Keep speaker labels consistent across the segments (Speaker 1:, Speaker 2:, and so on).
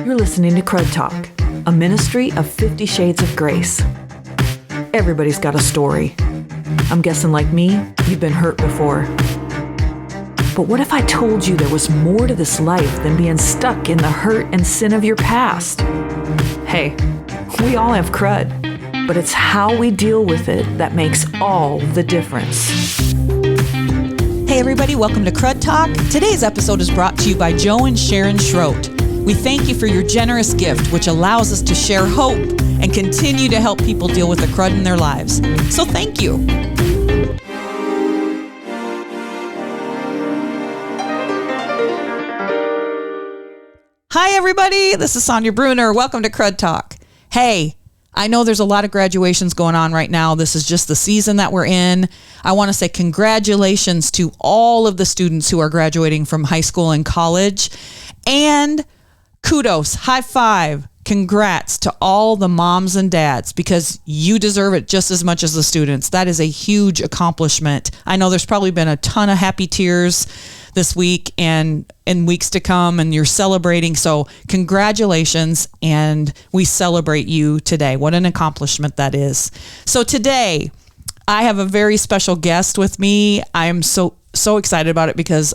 Speaker 1: You're listening to Crud Talk, a ministry of 50 Shades of Grace. Everybody's got a story. I'm guessing like me, you've been hurt before. But what if I told you there was more to this life than being stuck in the hurt and sin of your past? Hey, we all have crud, but it's how we deal with it that makes all the difference.
Speaker 2: Hey everybody, welcome to Crud Talk. Today's episode is brought to you by Joe and Sharon Schroet. We thank you for your generous gift, which allows us to share hope and continue to help people deal with the crud in their lives. So thank you. Hi everybody, this is Sonya Brunner. Welcome to Crud Talk. Hey, I know there's a lot of graduations going on right now. This is just the season that we're in. I want to say congratulations to all of the students who are graduating from high school and college. And kudos, high five, congrats to all the moms and dads, because you deserve it just as much as the students. That is a huge accomplishment. I know there's probably been a ton of happy tears this week and in weeks to come, and you're celebrating. So congratulations, and we celebrate you today. What an accomplishment that is. So today, I have a very special guest with me. I am so excited about it because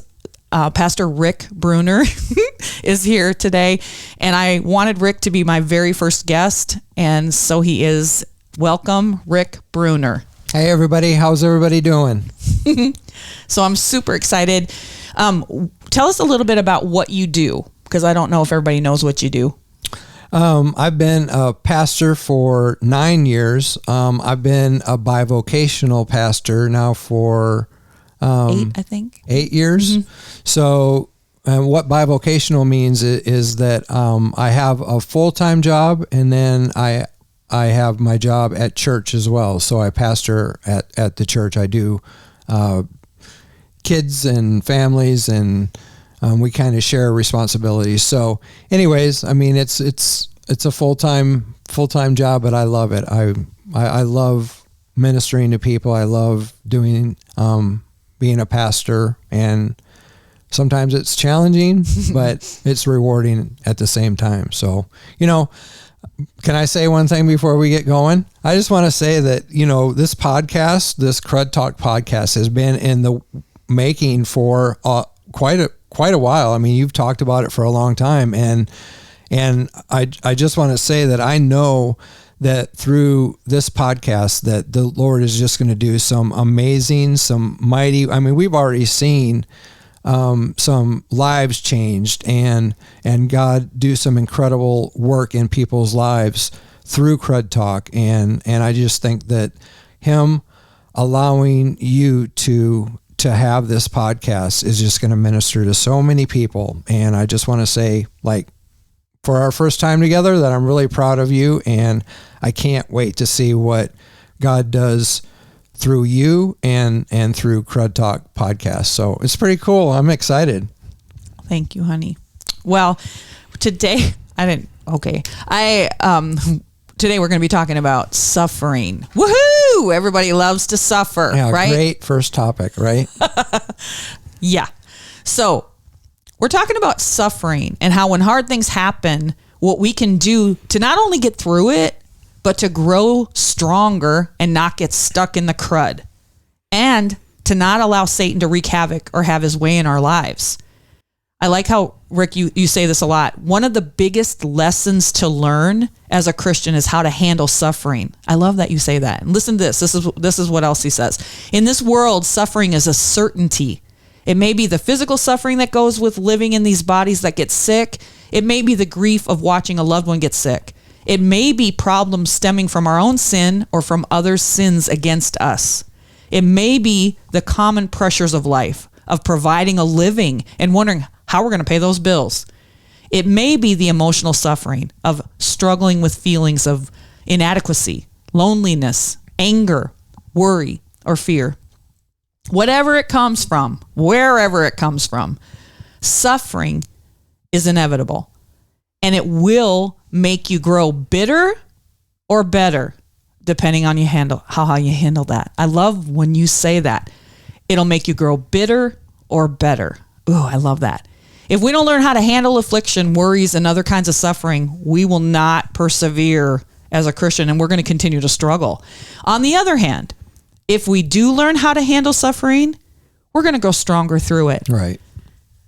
Speaker 2: Pastor Rick Brunner is here today, and I wanted Rick to be my very first guest, and so he is. Welcome, Rick Brunner.
Speaker 3: Hey everybody, how's everybody doing?
Speaker 2: So I'm super excited. Tell us a little bit about what you do, because I don't know if everybody knows what you do.
Speaker 3: I've been a pastor for 9 years. I've been a bivocational pastor now for
Speaker 2: 8, I think.
Speaker 3: 8 years. Mm-hmm. So what bivocational means is that I have a full-time job, and then I have my job at church as well. So I pastor at the church. I do kids and families, and we kind of share responsibilities. So anyways, I mean, it's a full-time job, but I love it. I love ministering to people. I love doing, being a pastor, and sometimes it's challenging, but it's rewarding at the same time. So, can I say one thing before we get going? I just want to say that, this podcast, this Crud Talk podcast, has been in the making for quite a while. I mean, you've talked about it for a long time, and I just want to say that I know that through this podcast that the Lord is just going to do some amazing, some mighty. I mean, we've already seen some lives changed, and God do some incredible work in people's lives through Crud Talk, and I just think that Him allowing you to have this podcast is just going to minister to so many people. And I just want to say, for our first time together, that I'm really proud of you, and I can't wait to see what God does through you and through Crud Talk podcast. So it's pretty cool. I'm excited. Thank you, honey.
Speaker 2: Well, today today we're going to be talking about suffering. Woohoo! Everybody loves to suffer,
Speaker 3: yeah,
Speaker 2: right?
Speaker 3: Great first topic, right?
Speaker 2: Yeah. So we're talking about suffering and how when hard things happen, what we can do to not only get through it, but to grow stronger and not get stuck in the crud, and to not allow Satan to wreak havoc or have his way in our lives. I like how, Rick, you say this a lot. One of the biggest lessons to learn as a Christian is how to handle suffering. I love that you say that. And listen to this. This is what else he says. In this world, suffering is a certainty. It may be the physical suffering that goes with living in these bodies that get sick. It may be the grief of watching a loved one get sick. It may be problems stemming from our own sin or from others' sins against us. It may be the common pressures of life, of providing a living and wondering how we're going to pay those bills. It may be the emotional suffering of struggling with feelings of inadequacy, loneliness, anger, worry, or fear. Whatever it comes from, wherever it comes from, suffering is inevitable, and it will make you grow bitter or better, depending on how you handle that. I love when you say that. It'll make you grow bitter or better. Ooh, I love that. If we don't learn how to handle affliction, worries, and other kinds of suffering, we will not persevere as a Christian, and we're going to continue to struggle. On the other hand, if we do learn how to handle suffering, we're going to go stronger through it.
Speaker 3: Right.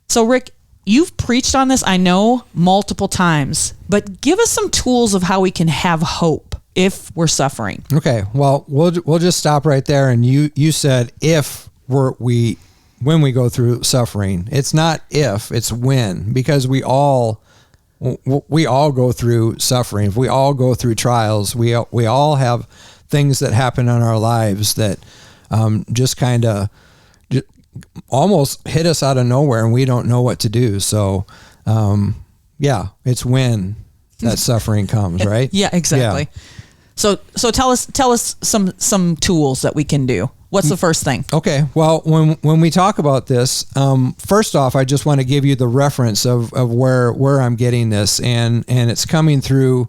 Speaker 2: So, Rick, you've preached on this, I know, multiple times, but give us some tools of how we can have hope if we're suffering.
Speaker 3: Okay. Well, we'll just stop right there. And you said when we go through suffering. It's not if, it's when, because we all go through suffering. We all go through trials. We all have things that happen in our lives that just kind of almost hit us out of nowhere, and we don't know what to do. So, it's when that suffering comes, right?
Speaker 2: Yeah, exactly. Yeah. So tell us some tools that we can do. What's the first thing? Okay.
Speaker 3: Well, when we talk about this, first off, I just want to give you the reference of where I'm getting this, and it's coming through.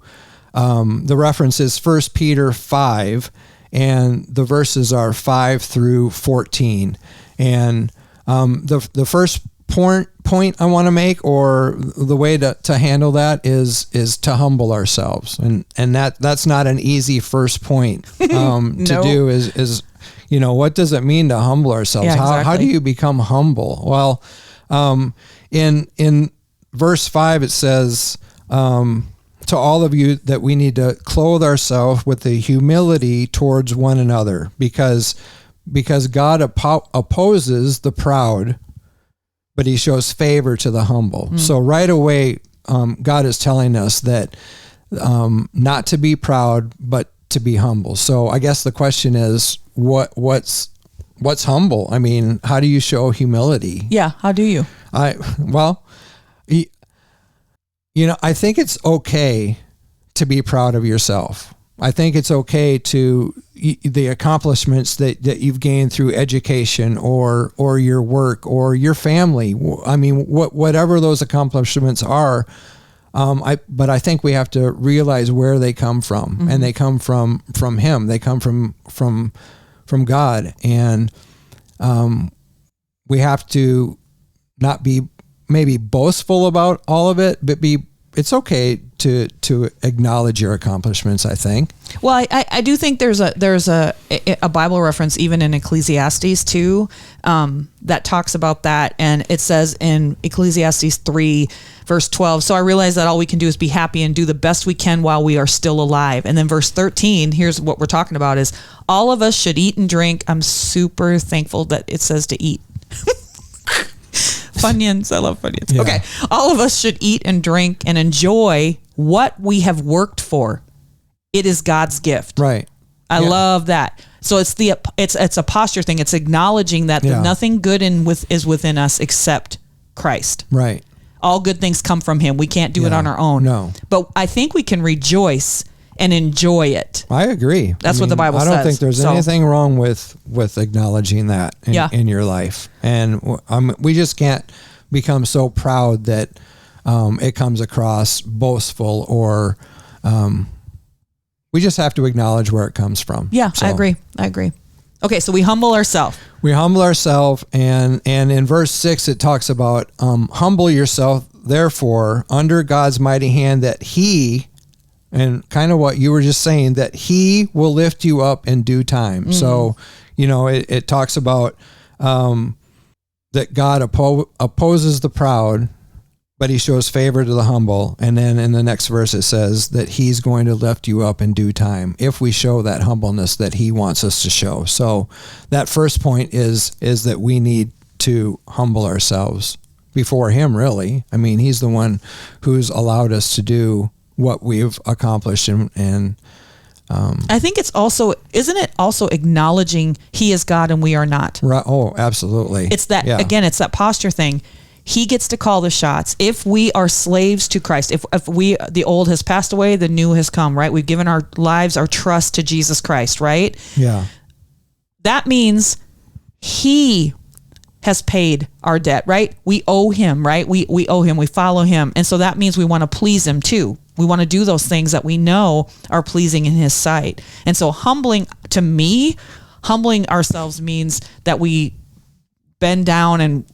Speaker 3: The reference is 1 Peter 5, and the verses are 5 through 14. And the first point I want to make, or the way to handle that, is to humble ourselves, and that's not an easy first point to do. Is what does it mean to humble ourselves?
Speaker 2: Yeah, exactly.
Speaker 3: How do you become humble? Well, in verse 5 it says, to all of you, that we need to clothe ourselves with the humility towards one another, because God opposes the proud, but he shows favor to the humble. So right away, God is telling us that not to be proud, but to be humble. So I guess the question is, what's humble? I mean, how do you show humility?
Speaker 2: Yeah, how do you?
Speaker 3: I think it's okay to be proud of yourself. I think it's okay to the accomplishments that you've gained through education or your work or your family. I mean, whatever those accomplishments are. But I think we have to realize where they come from, and they come from Him. They come from God, and we have to not be maybe boastful about all of it, but it's okay to acknowledge your accomplishments, I think.
Speaker 2: Well, I do think there's a Bible reference even in Ecclesiastes 2 that talks about that, and it says in Ecclesiastes 3 verse 12, so I realize that all we can do is be happy and do the best we can while we are still alive. And then verse 13, here's what we're talking about, is all of us should eat and drink. I'm super thankful that it says to eat. Funyuns. I love Funyuns. Yeah. Okay. All of us should eat and drink and enjoy what we have worked for. It is God's gift.
Speaker 3: Right.
Speaker 2: I love that. So it's a posture thing. It's acknowledging that nothing good is within us except Christ.
Speaker 3: Right.
Speaker 2: All good things come from Him. We can't do it on our own.
Speaker 3: No.
Speaker 2: But I think we can rejoice and enjoy it.
Speaker 3: I agree.
Speaker 2: That's what the Bible says.
Speaker 3: I don't think there's anything wrong with acknowledging that in your life. And we just can't become so proud that it comes across boastful, or we just have to acknowledge where it comes from.
Speaker 2: Yeah, I agree. Okay, so we humble ourselves.
Speaker 3: And in verse 6 it talks about humble yourself, therefore, under God's mighty hand, that He, and kind of what you were just saying, that He will lift you up in due time. So, it talks about that God opposes the proud, but He shows favor to the humble. And then in the next verse it says that He's going to lift you up in due time if we show that humbleness that He wants us to show. So that first point is that we need to humble ourselves before Him, really. I mean, He's the one who's allowed us to do what we've accomplished, and
Speaker 2: I think isn't it also acknowledging He is God and we are not?
Speaker 3: Right. Oh, absolutely.
Speaker 2: It's that, again, it's that posture thing. He gets to call the shots. If we are slaves to Christ, if the old has passed away, the new has come, right? We've given our lives, our trust to Jesus Christ, right?
Speaker 3: Yeah.
Speaker 2: That means He has paid our debt, right? We owe Him, right? We owe Him, we follow Him. And so that means we want to please Him too. We want to do those things that we know are pleasing in His sight. And so humbling ourselves means that we bend down and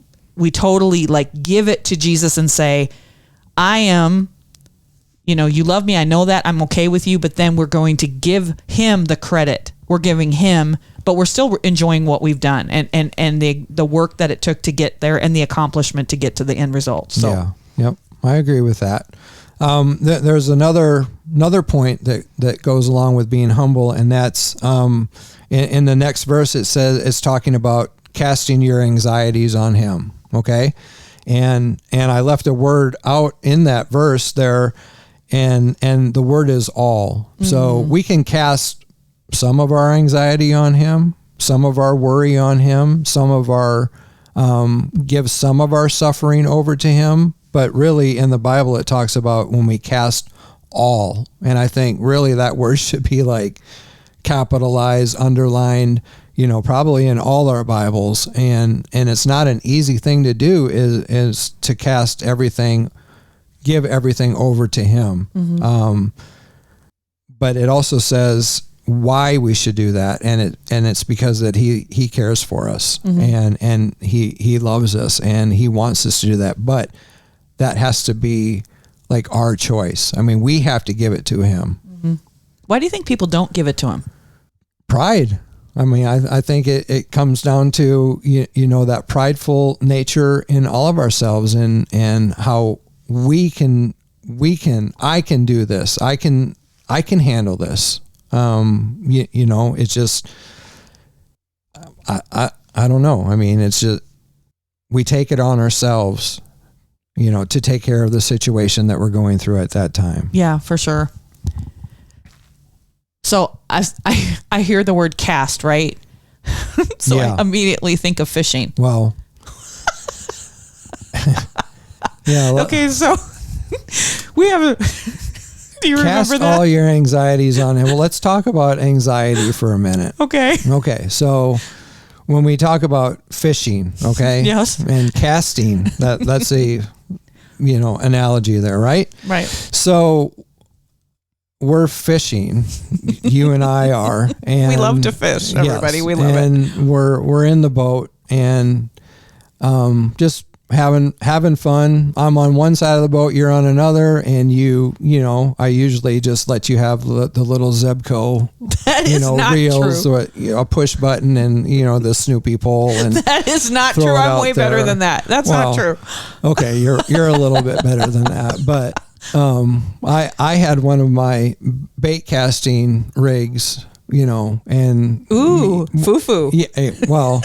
Speaker 2: totally like give it to Jesus and say, I am, you love me. I know that. I'm okay with you. But then we're going to give him the credit. We're giving him, but we're still enjoying what we've done and the work that it took to get there and the accomplishment to get to the end result. So,
Speaker 3: yeah. Yep. I agree with that. There's another point that goes along with being humble, and that's in the next verse. It says it's talking about casting your anxieties on him. Okay, and I left a word out in that verse there, and the word is all. Mm-hmm. So we can cast some of our anxiety on him, some of our worry on him, some of our give some of our suffering over to him. But really, in the Bible, it talks about when we cast all. And I think really that word should be like capitalized, underlined, probably in all our Bibles. And it's not an easy thing to do is to cast everything, give everything over to him. Mm-hmm. But it also says why we should do that. And it's because that he cares for us. Mm-hmm. and he loves us and he wants us to do that. But that has to be like our choice. I mean, we have to give it to him.
Speaker 2: Mm-hmm. Why do you think people don't give it to him?
Speaker 3: Pride. I mean, I think it comes down to, that prideful nature in all of ourselves and how I can do this. I can handle this. It's just, I don't know. I mean, it's just, we take it on ourselves, to take care of the situation that we're going through at that time.
Speaker 2: Yeah, for sure. So I hear the word cast, right? So yeah. I immediately think of fishing.
Speaker 3: Well, yeah.
Speaker 2: Okay, so we have do you
Speaker 3: cast
Speaker 2: remember that?
Speaker 3: All your anxieties on him. Well, let's talk about anxiety for a minute.
Speaker 2: Okay.
Speaker 3: Okay, so when we talk about fishing, okay?
Speaker 2: Yes.
Speaker 3: And casting, that's a analogy there, right?
Speaker 2: Right.
Speaker 3: So we're fishing, you and I are, and
Speaker 2: we love to fish, everybody.
Speaker 3: Yes,
Speaker 2: we love it.
Speaker 3: And we're in the boat and just having fun. I'm on one side of the boat, you're on another, and I usually just let you have the little Zebco,
Speaker 2: that is not
Speaker 3: reels,
Speaker 2: true.
Speaker 3: Or a push button, and the Snoopy pole. And
Speaker 2: that is not true. I'm way better than that. That's not true.
Speaker 3: Okay, you're a little bit better than that, but I had one of my bait casting rigs, and
Speaker 2: foo-foo.
Speaker 3: Yeah, well.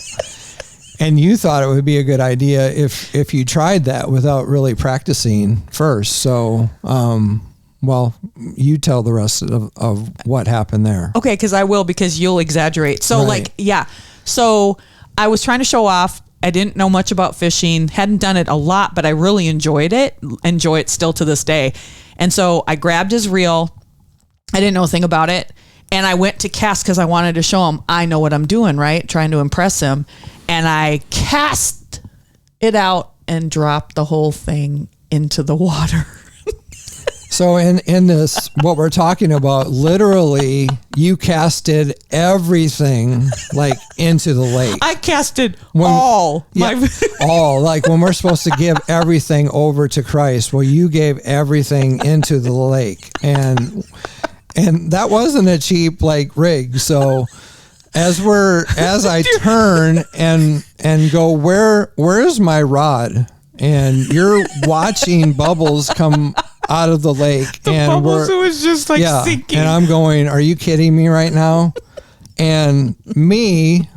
Speaker 3: And you thought it would be a good idea if you tried that without really practicing first. So, you tell the rest of what happened there.
Speaker 2: Okay, because you'll exaggerate. So
Speaker 3: right.
Speaker 2: So I was trying to show off. I didn't know much about fishing, hadn't done it a lot, but I really enjoy it still to this day. And so I grabbed his reel. I didn't know a thing about it. And I went to cast because I wanted to show him I know what I'm doing, right? Trying to impress him. And I cast it out and dropped the whole thing into the water.
Speaker 3: So in this, what we're talking about, literally, you casted everything like into the lake.
Speaker 2: I casted all.
Speaker 3: All. Like when we're supposed to give everything over to Christ, well, you gave everything into the lake. And that wasn't a cheap rig. So as I turn and go, where's my rod? And you're watching bubbles come out of the lake.
Speaker 2: Bubbles, it was just sinking.
Speaker 3: And I'm going, are you kidding me right now? And me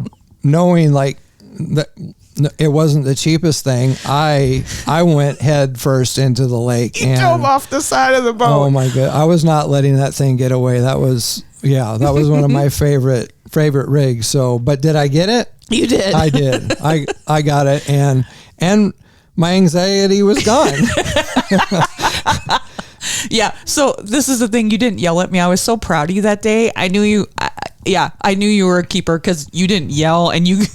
Speaker 3: knowing that it wasn't the cheapest thing, I went head first into the lake.
Speaker 2: You drove off the side of the boat.
Speaker 3: Oh my God. I was not letting that thing get away. That was one of my favorite rigs. So, but did I get it?
Speaker 2: You did.
Speaker 3: I did. I got it. And my anxiety was gone.
Speaker 2: Yeah. So this is the thing. You didn't yell at me. I was so proud of you that day. I knew you. I knew you were a keeper because you didn't yell and you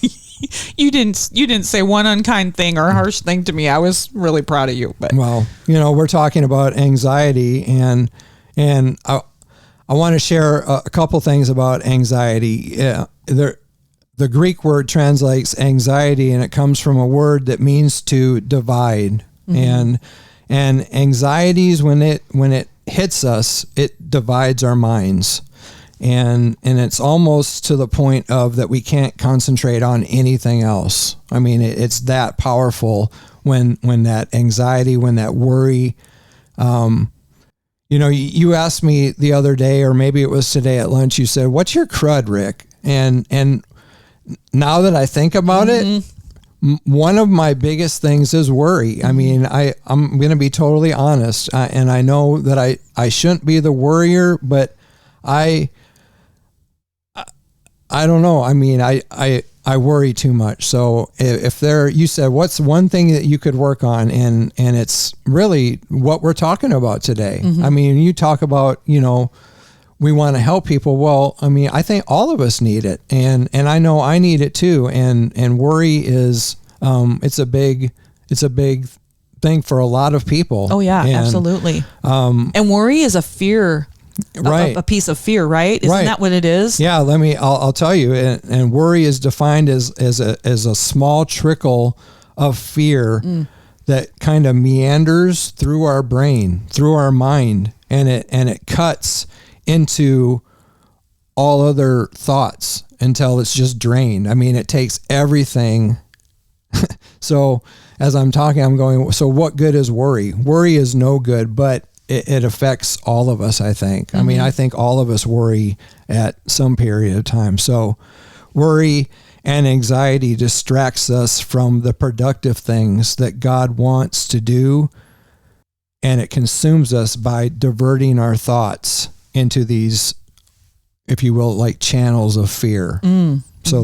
Speaker 2: didn't say one unkind thing or harsh thing to me. I was really proud of you. But
Speaker 3: well, we're talking about anxiety and I want to share a couple things about anxiety. the Greek word translates anxiety, and it comes from a word that means to divide. And anxieties, when it hits us, it divides our minds. And it's almost to the point of that we can't concentrate on anything else. I mean, it's that powerful when that anxiety, when that worry. You asked me the other day, or maybe it was today at lunch, you said, "What's your crud, Rick?" And now that I think about it, one of my biggest things is worry. I mean, I'm going to be totally honest, and I know that I shouldn't be the worrier, but I don't know. I mean, I worry too much. So you said, what's one thing that you could work on? And it's really what we're talking about today. I mean, you talk about, we want to help people. Well, I mean, I think all of us need it. And I know I need it too. And worry is, it's a big thing for a lot of people.
Speaker 2: Oh yeah, absolutely. And worry is a fear. Right. A piece of fear, right? Isn't that what it is?
Speaker 3: Yeah. I'll tell you. And worry is defined as a small trickle of fear that kind of meanders through our brain, through our mind, and it cuts into all other thoughts until it's just drained. I mean, it takes everything. So as I'm talking, I'm going, so what good is worry? Worry is no good, but it affects all of us, I think. I mean, I think all of us worry at some period of time. So worry and anxiety distracts us from the productive things that God wants to do, and it consumes us by diverting our thoughts into these, if you will, like channels of fear. So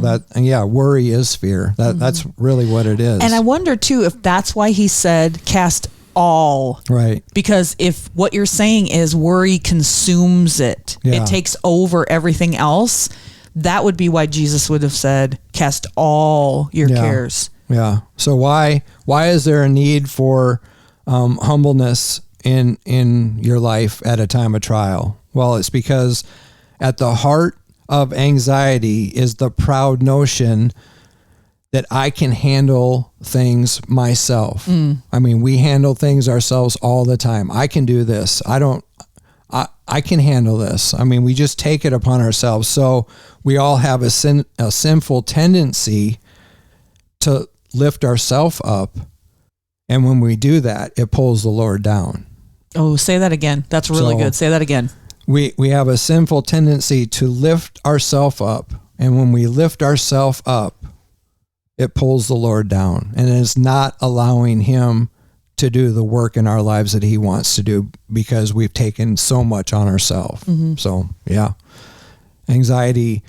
Speaker 3: worry is fear. That's really what it is.
Speaker 2: And I wonder too if that's why he said cast all.
Speaker 3: Right.
Speaker 2: Because if what you're saying is worry consumes it, it takes over everything else, that would be why Jesus would have said cast all your cares.
Speaker 3: Yeah. So why is there a need for humbleness in your life at a time of trial? Well, it's because at the heart of anxiety is the proud notion that I can handle things myself. I mean, we handle things ourselves all the time. I can do this. I can handle this. I mean, we just take it upon ourselves. So we all have a sinful tendency to lift ourselves up. And when we do that, it pulls the Lord down.
Speaker 2: Oh, say that again. That's really good. Say that again.
Speaker 3: We have a sinful tendency to lift ourselves up. And when we lift ourselves up, it pulls the Lord down, and it's not allowing him to do the work in our lives that he wants to do because we've taken so much on ourselves. So anxiety.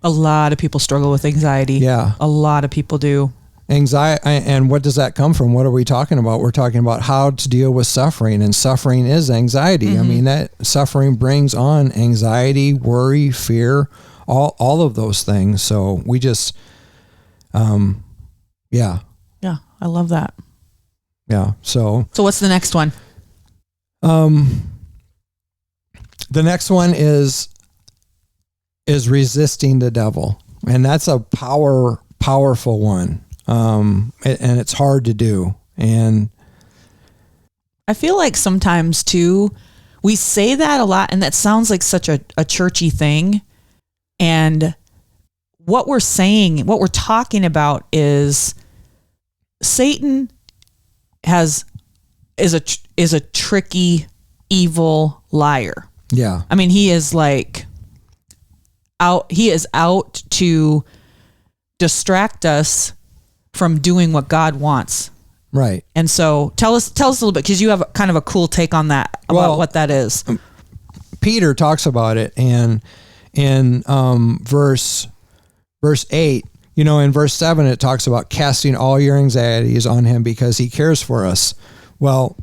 Speaker 2: A lot of people struggle with anxiety.
Speaker 3: Yeah.
Speaker 2: A lot of people do.
Speaker 3: Anxiety. And what does that come from? What are we talking about? We're talking about how to deal with suffering, and suffering is anxiety. I mean, that suffering brings on anxiety, worry, fear, all of those things. So we just, Yeah,
Speaker 2: I love that.
Speaker 3: Yeah. So
Speaker 2: what's the next one?
Speaker 3: The next one is resisting the devil. And that's a powerful one. And it's hard to do. And
Speaker 2: I feel like sometimes too, we say that a lot, and that sounds like such a churchy thing. And what we're saying, what we're talking about is Satan is a tricky, evil liar.
Speaker 3: yeah,
Speaker 2: I mean, he is out to distract us from doing what God wants.
Speaker 3: right.
Speaker 2: And so tell us a little bit, because you have kind of a cool take on that, about what that is.
Speaker 3: Peter talks about it, and in verse 8, in verse 7, it talks about casting all your anxieties on him because he cares for us. Well,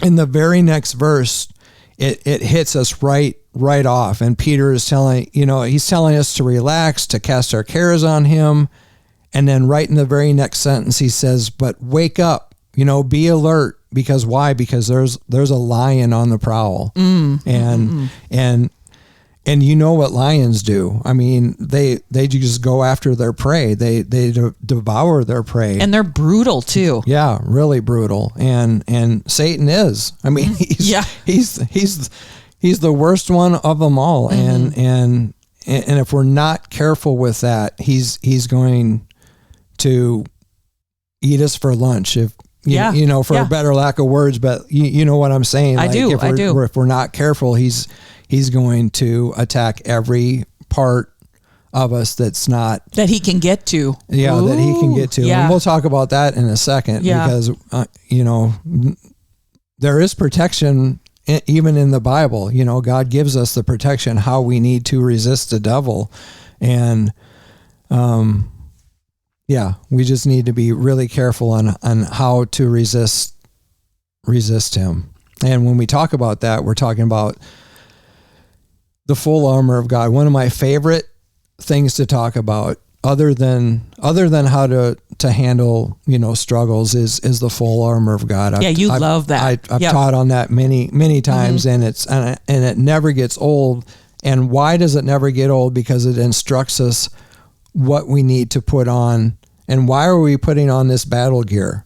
Speaker 3: in the very next verse, it hits us right off. And Peter is he's telling us to relax, to cast our cares on him. And then right in the very next sentence, he says, but wake up, be alert. Because why? Because there's a lion on the prowl. And And you know what lions do. I mean, they just go after their prey. They devour their prey.
Speaker 2: And they're brutal too.
Speaker 3: Yeah, really brutal. And Satan is. I mean, he's the worst one of them all. Mm-hmm. And if we're not careful with that, he's going to eat us for lunch. If you know, for a better lack of words, but you know what I'm saying.
Speaker 2: I do.
Speaker 3: If we're not careful, he's going to attack every part of us that's not
Speaker 2: that he can get to.
Speaker 3: Yeah,
Speaker 2: Ooh,
Speaker 3: that he can get to.
Speaker 2: Yeah.
Speaker 3: And we'll talk about that in a second because you know, there is protection even in the Bible. You know, God gives us the protection how we need to resist the devil, and we just need to be really careful on how to resist him. And when we talk about that, we're talking about the full armor of God. One of my favorite things to talk about, other than how to handle, you know, struggles, is the full armor of God.
Speaker 2: I've love that.
Speaker 3: I've taught on that many times, mm-hmm. and it never gets old. And why does it never get old? Because it instructs us what we need to put on. And why are we putting on this battle gear?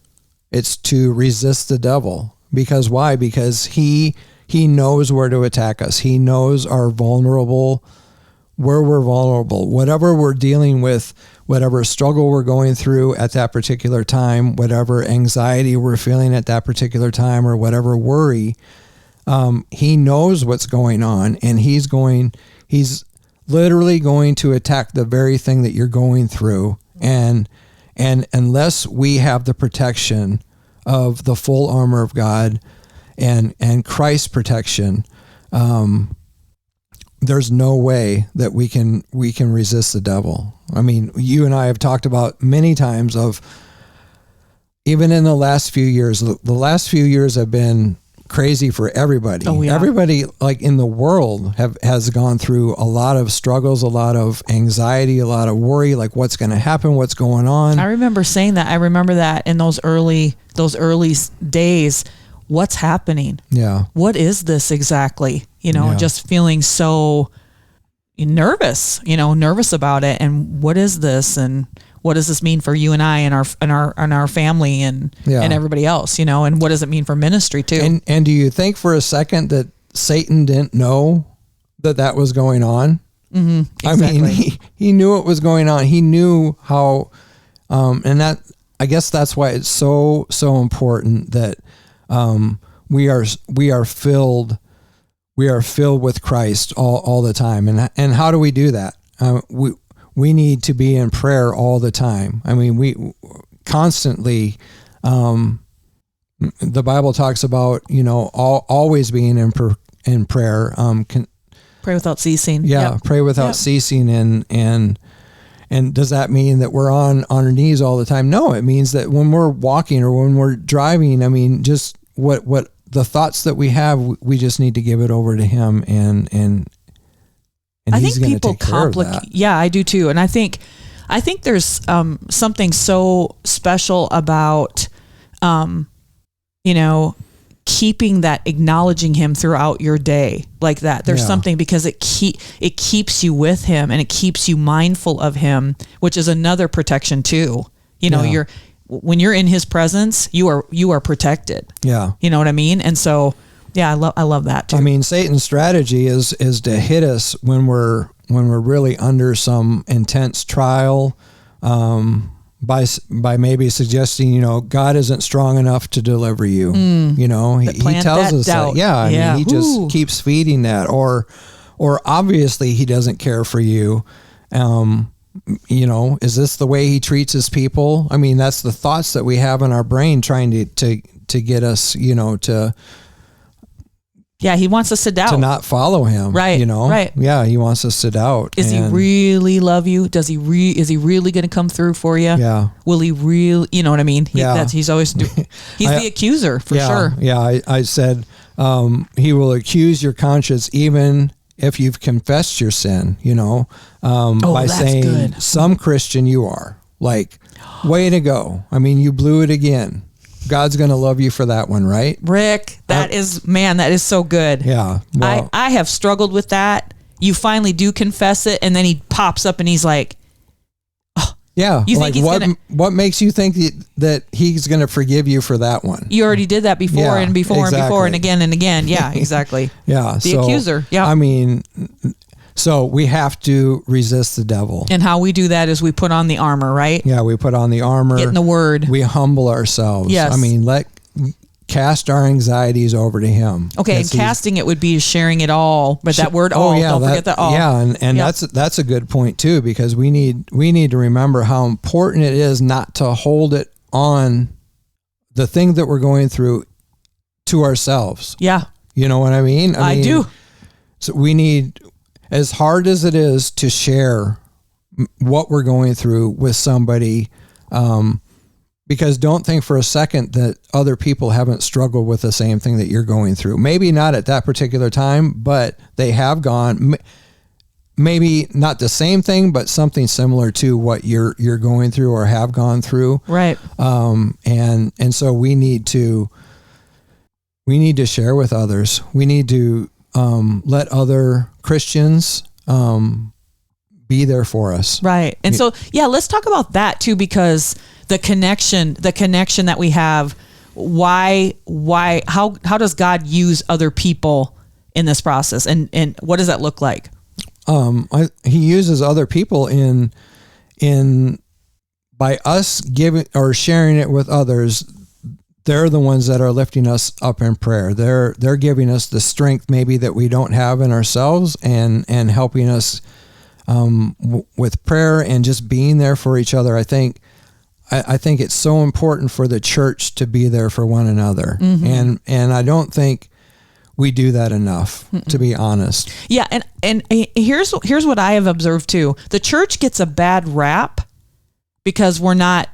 Speaker 3: It's to resist the devil. Because why? Because he knows where to attack us. He knows where we're vulnerable. Whatever we're dealing with, whatever struggle we're going through at that particular time, whatever anxiety we're feeling at that particular time, or whatever worry, he knows what's going on, and he's literally going to attack the very thing that you're going through. And unless we have the protection of the full armor of God and Christ's protection, there's no way that we can resist the devil. I mean, you and I have talked about many times of, even in the last few years, the last few years have been crazy for everybody.
Speaker 2: Oh, yeah.
Speaker 3: Everybody, like, in the world has gone through a lot of struggles, a lot of anxiety, a lot of worry, like what's going to happen, what's going on.
Speaker 2: I remember saying that. I remember that in those early days. What's happening?
Speaker 3: Yeah.
Speaker 2: What is this exactly? You know, just feeling so nervous about it. And what is this? And what does this mean for you and I and our family and everybody else, you know, and what does it mean for ministry too?
Speaker 3: And do you think for a second that Satan didn't know that was going on?
Speaker 2: Mm-hmm, exactly.
Speaker 3: I mean, he knew it was going on. He knew how, and that, I guess that's why it's so important that we are filled with Christ all the time. And how do we do that? We need to be in prayer all the time. I mean, we constantly, the Bible talks about, you know, always being in prayer.
Speaker 2: Pray without ceasing.
Speaker 3: Yeah. Yep. Pray without ceasing. And does that mean that we're on our knees all the time? No, it means that when we're walking or when we're driving, I mean, just what the thoughts that we have, we just need to give it over to him, and
Speaker 2: I
Speaker 3: he's
Speaker 2: think people
Speaker 3: complicate.
Speaker 2: Yeah, I do too. And I think there's something so special about, you know, keeping that, acknowledging him throughout your day like that. There's something, because it keeps you with him, and it keeps you mindful of him, which is another protection too. You know, when you're in his presence, you are protected. Yeah. You know what I mean? And so, yeah, I love that too.
Speaker 3: I mean, Satan's strategy is to hit us when we're really under some intense trial, by maybe suggesting, you know, God isn't strong enough to deliver you. You know, he tells us
Speaker 2: doubt.
Speaker 3: that. Yeah. I mean, he just keeps feeding that, or obviously he doesn't care for you. You know, is this the way he treats his people? I mean, that's the thoughts that we have in our brain trying to get us, you know, to.
Speaker 2: Yeah, he wants us to doubt.
Speaker 3: To not follow him.
Speaker 2: Right.
Speaker 3: You know?
Speaker 2: Right.
Speaker 3: Yeah, he wants us to doubt.
Speaker 2: Is he really love you? Is he really going to come through for you?
Speaker 3: Yeah.
Speaker 2: Will he really, you know what I mean? He's always, he's the accuser for sure.
Speaker 3: Yeah, I said, he will accuse your conscience even if you've confessed your sin, you know, by saying, good. Some Christian you are. Like, way to go. I mean, you blew it again. God's going to love you for that one, right?
Speaker 2: Rick, that is so good.
Speaker 3: Yeah.
Speaker 2: Well, I have struggled with that you finally do confess it, and then he pops up and he's like,
Speaker 3: yeah,
Speaker 2: you
Speaker 3: like
Speaker 2: think
Speaker 3: what makes you think that he's going to forgive you for that one?
Speaker 2: you already did that before
Speaker 3: Yeah,
Speaker 2: and before and
Speaker 3: exactly.
Speaker 2: before and again and again. Yeah, exactly.
Speaker 3: Yeah.
Speaker 2: The accuser. Yeah.
Speaker 3: I mean, so we have to resist the devil.
Speaker 2: And how we do that is we put on the armor, right?
Speaker 3: Yeah, we put on the armor.
Speaker 2: Get in the word.
Speaker 3: We humble ourselves.
Speaker 2: Yes.
Speaker 3: I mean, cast our anxieties over to him.
Speaker 2: Okay, and casting it would be sharing it all, but that word all, don't forget that all.
Speaker 3: Yeah, and
Speaker 2: Yep.
Speaker 3: that's a good point too, because we need to remember how important it is not to hold it on the thing that we're going through to ourselves.
Speaker 2: Yeah.
Speaker 3: You know what I mean?
Speaker 2: I do.
Speaker 3: So we need, as hard as it is to share what we're going through with somebody, because don't think for a second that other people haven't struggled with the same thing that you're going through. Maybe not at that particular time, but they have gone, maybe not the same thing, but something similar to what you're going through or have gone through.
Speaker 2: Right.
Speaker 3: And so we need to share with others. We need to let other Christians be there for us.
Speaker 2: Right. And so, yeah, let's talk about that too, because the connection that we have, how does God use other people in this process? And what does that look like?
Speaker 3: He uses other people in by us giving or sharing it with others. They're the ones that are lifting us up in prayer. They're giving us the strength maybe that we don't have in ourselves, and helping us with prayer and just being there for each other. I think it's so important for the church to be there for one another. Mm-hmm. And I don't think we do that enough, to be honest.
Speaker 2: Yeah. And here's what I have observed too. The church gets a bad rap because we're not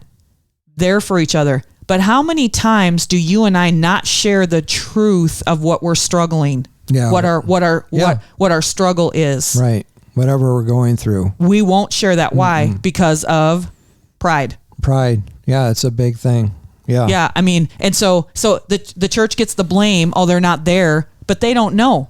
Speaker 2: there for each other. But how many times do you and I not share the truth of what we're struggling?
Speaker 3: Yeah.
Speaker 2: What our struggle is.
Speaker 3: Right. Whatever we're going through.
Speaker 2: We won't share that. Why? Because of pride.
Speaker 3: Pride. Yeah, it's a big thing. Yeah.
Speaker 2: Yeah. I mean, and so the church gets the blame. Oh, they're not there, but they don't know.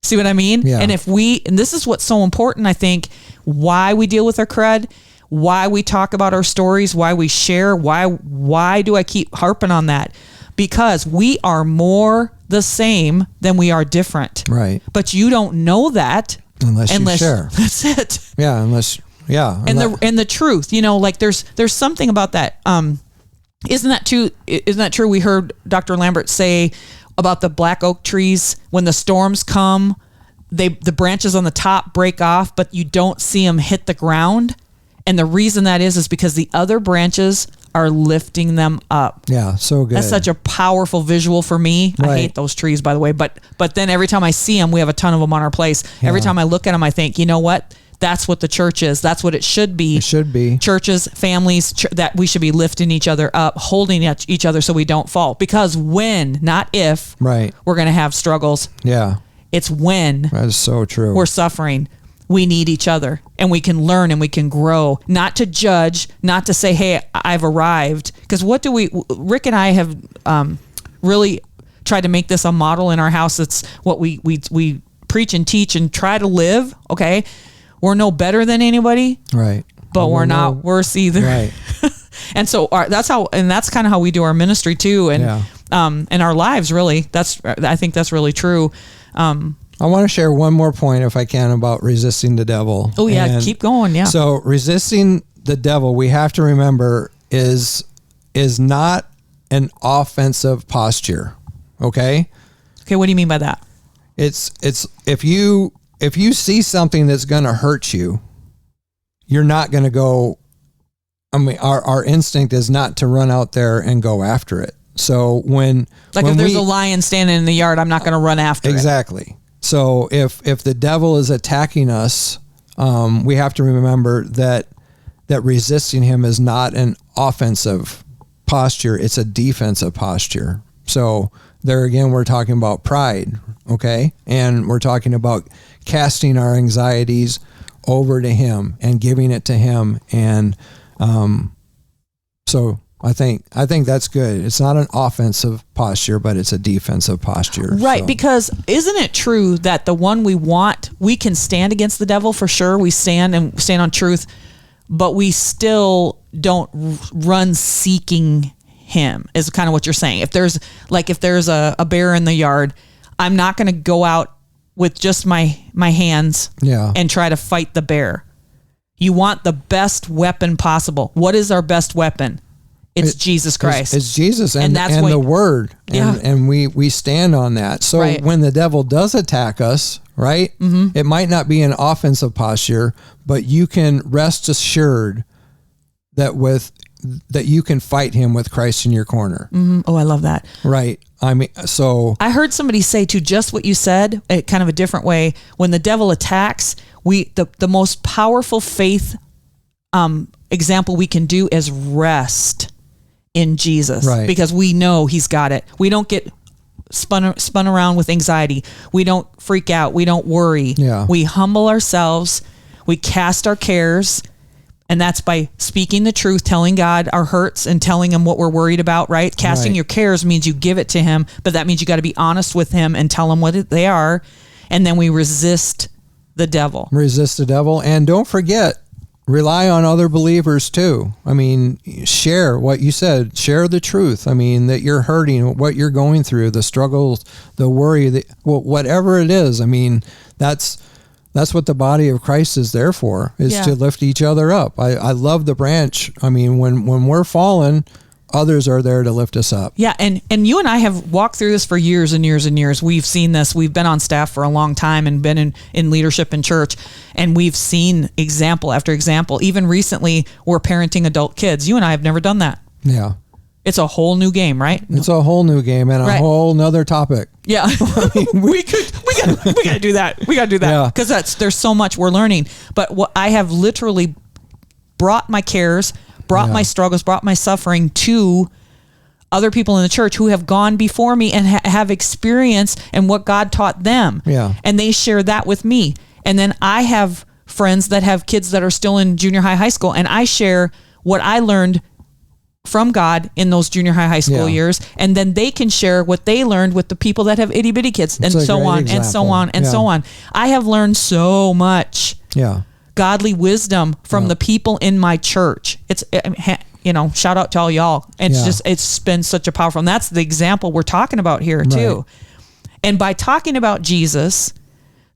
Speaker 2: See what I mean?
Speaker 3: Yeah.
Speaker 2: And and this is what's so important, I think, why we deal with our crud, why we talk about our stories, why we share, why do I keep harping on that? Because we are more the same than we are different.
Speaker 3: Right.
Speaker 2: But you don't know that
Speaker 3: unless you share.
Speaker 2: That's it.
Speaker 3: Yeah.
Speaker 2: And the truth, like there's something about that. Isn't that true? We heard Dr. Lambert say about the black oak trees, when the storms come, the branches on the top break off, but you don't see them hit the ground. And the reason that is because the other branches are lifting them up.
Speaker 3: Yeah, so good.
Speaker 2: That's such a powerful visual for me.
Speaker 3: Right.
Speaker 2: I hate those trees, by the way. But then every time I see them, we have a ton of them on our place.
Speaker 3: Yeah.
Speaker 2: Every time I look at them, I think, you know what? That's what the church is. That's what it should be.
Speaker 3: It should be.
Speaker 2: Churches, families, that we should be lifting each other up, holding each other so we don't fall. Because when, not if,
Speaker 3: right,
Speaker 2: we're going to have struggles.
Speaker 3: Yeah.
Speaker 2: It's when.
Speaker 3: That is so true.
Speaker 2: We're suffering. We need each other, and we can learn and we can grow, not to judge, not to say, hey, I've arrived. Because Rick and I have really tried to make this a model in our house. It's what we preach and teach and try to live. Okay. We're no better than anybody. Right. But we're not worse either.
Speaker 3: Right.
Speaker 2: And so that's kind of how we do our ministry too. And, and our lives really, I think that's really true.
Speaker 3: I want to share one more point, if I can, about resisting the devil.
Speaker 2: Oh yeah, keep going. Yeah.
Speaker 3: So resisting the devil, we have to remember is not an offensive posture. Okay.
Speaker 2: Okay. What do you mean by that?
Speaker 3: It's if you see something that's going to hurt you, you're not going to go. I mean, our instinct is not to run out there and go after it. So if
Speaker 2: there's a lion standing in the yard, I'm not going to run after it.
Speaker 3: Exactly. So if the devil is attacking us, we have to remember that resisting him is not an offensive posture; it's a defensive posture. So there again, we're talking about pride, okay, and we're talking about casting our anxieties over to him and giving it to him, and so I think that's good. It's not an offensive posture, but it's a defensive posture.
Speaker 2: Right,
Speaker 3: So,
Speaker 2: because isn't it true that the one we want, we can stand against the devil for sure. We stand on truth, but we still don't run seeking him, is kind of what you're saying. If there's a bear in the yard, I'm not going to go out with just my hands and try to fight the bear. You want the best weapon possible. What is our best weapon? It's Jesus Christ.
Speaker 3: It's Jesus and the Word. And we stand on that. So when the devil does attack us, right, it might not be an offensive posture, but you can rest assured that you can fight him with Christ in your corner.
Speaker 2: Oh, I love that.
Speaker 3: Right. I mean, so
Speaker 2: I heard somebody say too, just what you said, kind of a different way. When the devil attacks, the most powerful faith example we can do is rest in Jesus, because we know he's got it. We don't get spun around with anxiety. We don't freak out. We don't worry. We humble ourselves. We cast our cares. And that's by speaking the truth, telling God our hurts and telling him what we're worried about, right? Casting your cares means you give it to him, but that means you got to be honest with him and tell him what they are. And then we resist the devil.
Speaker 3: And don't forget, rely on other believers too. I mean, share what you said, share the truth. I mean, that you're hurting, what you're going through, the struggles, the worry, whatever it is. I mean, that's what the body of Christ is there for, is to lift each other up. I love the branch. I mean, when we're fallen, others are there to lift us up. Yeah,
Speaker 2: and you and I have walked through this for years and years and years. We've seen this. We've been on staff for a long time and been in leadership in church, and we've seen example after example. Even recently, we're parenting adult kids. You and I have never done that.
Speaker 3: Yeah.
Speaker 2: It's a whole new game, right?
Speaker 3: It's a whole new game and a whole nother topic.
Speaker 2: Yeah. we gotta do that. We gotta do that. Because there's so much we're learning. But what I have literally brought my cares, brought my struggles, brought my suffering to other people in the church who have gone before me and have experience and what God taught them.
Speaker 3: Yeah.
Speaker 2: And they share that with me. And then I have friends that have kids that are still in junior high school, and I share what I learned from God in those junior high school years, and then they can share what they learned with the people that have itty bitty kids, and so on and so on and so on. I have learned so much godly wisdom from the people in my church. It's, shout out to all y'all. It's been such a powerful, and that's the example we're talking about here too. And by talking about Jesus,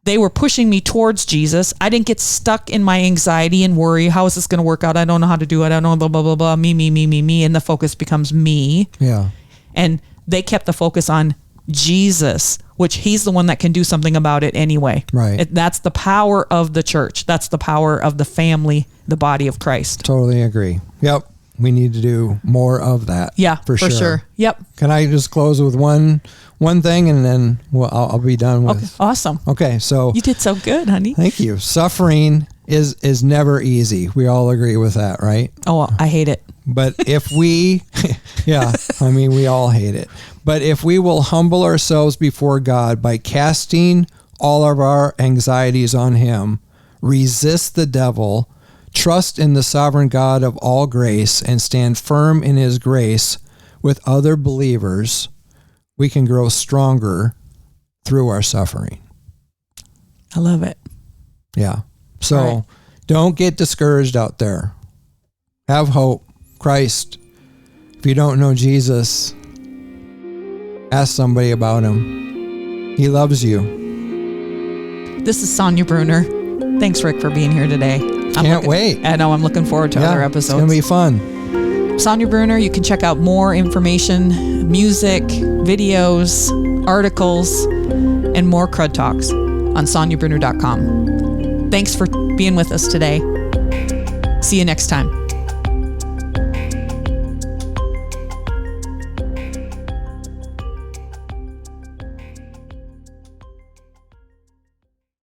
Speaker 2: they were pushing me towards Jesus. I didn't get stuck in my anxiety and worry. How is this going to work out? I don't know how to do it. I don't know, blah, blah, blah, blah, me. And the focus becomes me.
Speaker 3: Yeah.
Speaker 2: And they kept the focus on Jesus, which he's the one that can do something about it anyway.
Speaker 3: Right.
Speaker 2: That's the power of the church. That's the power of the family, the body of Christ.
Speaker 3: Totally agree. Yep. We need to do more of that.
Speaker 2: Yeah,
Speaker 3: for sure.
Speaker 2: Yep.
Speaker 3: Can I just close with one thing, and then I'll be done with.
Speaker 2: Okay, awesome.
Speaker 3: Okay, so
Speaker 2: you did so good, honey.
Speaker 3: Thank you. Suffering is never easy. We all agree with that, right?
Speaker 2: Oh, I hate it.
Speaker 3: But if we, we all hate it. But if we will humble ourselves before God by casting all of our anxieties on him, resist the devil, trust in the sovereign God of all grace, and stand firm in his grace with other believers, we can grow stronger through our suffering.
Speaker 2: I love it.
Speaker 3: Yeah. So don't get discouraged out there. Have hope. Christ. If you don't know Jesus, ask somebody about him. He loves you.
Speaker 2: This is Sonya Brunner. Thanks, Rick, for being here today.
Speaker 3: Can't wait.
Speaker 2: I know. I'm looking forward to other episodes. It's
Speaker 3: going to be fun.
Speaker 2: Sonya Brunner. You can check out more information, music, videos, articles, and more Crud Talks on sonyabrunner.com. Thanks for being with us today. See you next time.